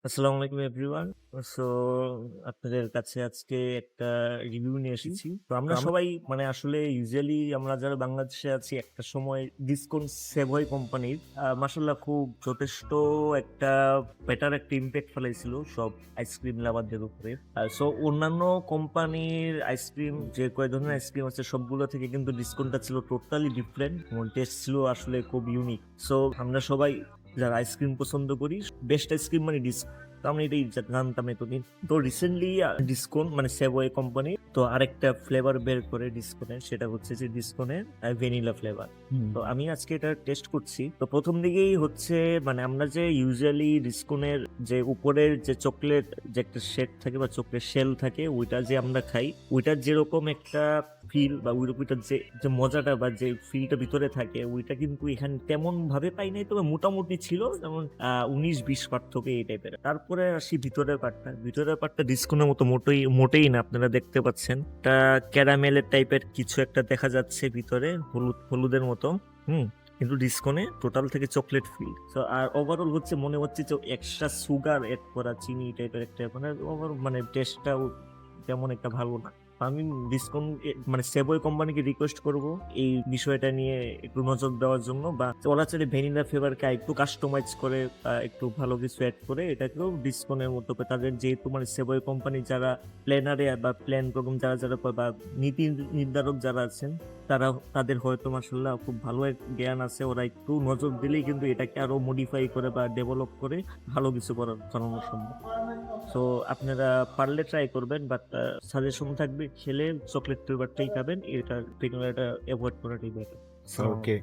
আসসালামু আলাইকুম everyone. So আপনাদের কাছে আজকে একটা রিভিউ নিয়ে এসেছি। তো আমরা সবাই মানে আসলে ইউজুয়ালি আমরা যারা বাংলাদেশে আছি একটা সময় ডিসকন সেভয় কোম্পানির মাশাআল্লাহ খুব যথেষ্ট একটা বেটার একটা ইমপ্যাক্ট ফেলাইছিল সব আইসক্রিম লাভারদের উপরে। সো অন্যান্য কোম্পানির আইসক্রিম যে কয় ধরনের আইসক্রিম আছে সবগুলো থেকে কিন্তু ডিসকনটা ছিল টোটালি ডিফারেন্ট এবং টেস্ট ছিল আসলে খুব ইউনিক। সো আমরা সবাই যারা আইসক্রিম পছন্দ করি বেস্ট আইসক্রিম মানে তো আমরা এটাই জানতাম এতদিন। তো রিসেন্টলি ডিসকন মানে সেভওয়ে কোম্পানি তো আরেকটা ফ্লেভার বের করে ডিসকনের, সেটা হচ্ছে যে ডিসকনের ভ্যানিলা ফ্লেভার। তো আমি আজকে এটা টেস্ট করছি। তো প্রথম দিকেই হচ্ছে মানে আমরা যে ইউজুয়ালি ডিসকনের যে উপরের যে চকলেট যে একটা শেড থাকে বা চকলেট শেল থাকে ওইটা যে আমরা খাই, ওইটার যেরকম একটা ফিল বা ওইটার যে যে মজাটা বা যে ফিলটা ভিতরে থাকে ওইটা কিন্তু এখানে তেমন ভাবে পাই নাই, তবে মোটামুটি ছিল যেমন 19-20 পার্থক্য এই টাইপের। তারপরে আসি ভিতরের পার্টটা ডিসকনের মতো মোটেই না। আপনারা দেখতে পাচ্ছেন একটা ক্যারামেলের টাইপের কিছু একটা দেখা যাচ্ছে ভিতরে, হলুদের মতো। কিন্তু ডিসকনে টোটাল থেকে চকলেট ফিল। তো আর ওভারঅল হচ্ছে মনে হচ্ছে যে এক্সট্রা সুগার এড করা চিনি টাইপের একটা মানে ওভার মানে টেস্টটাও তেমন একটা ভালো না। আমি ডিসকাউন্ট মানে সেভয় কোম্পানিকে রিকোয়েস্ট করব এই বিষয়টা নিয়ে একটু নজর দেওয়ার জন্য, বা ওরা চাইলে ভ্যানিলা ফ্লেভারকে একটু কাস্টমাইজ করে একটু ভালো কিছু অ্যাড করে এটাকেও ডিসকাউন্টের মতো করে তাদের, যেহেতু মানে সেভয় কোম্পানি যারা প্ল্যানারে বা প্ল্যান প্রোগ্রাম যারা যারা বা নীতি নির্ধারক যারা আছেন তারা তাদের হয়তো মাসাল্লাহ খুব ভালো এক জ্ঞান আছে, ওরা একটু নজর দিলেই কিন্তু এটাকে আরো মডিফাই করে বা ডেভেলপ করে ভালো কিছু করানো সম্ভব। সো আপনারা পারলে ট্রাই করবেন, বাট সাজেশন থাকবে খেলে চকলেট ফ্লেভারটাই খাবেন, এটা ভ্যানিলাটা অ্যাভয়েড করাটাই বেটার। ওকে।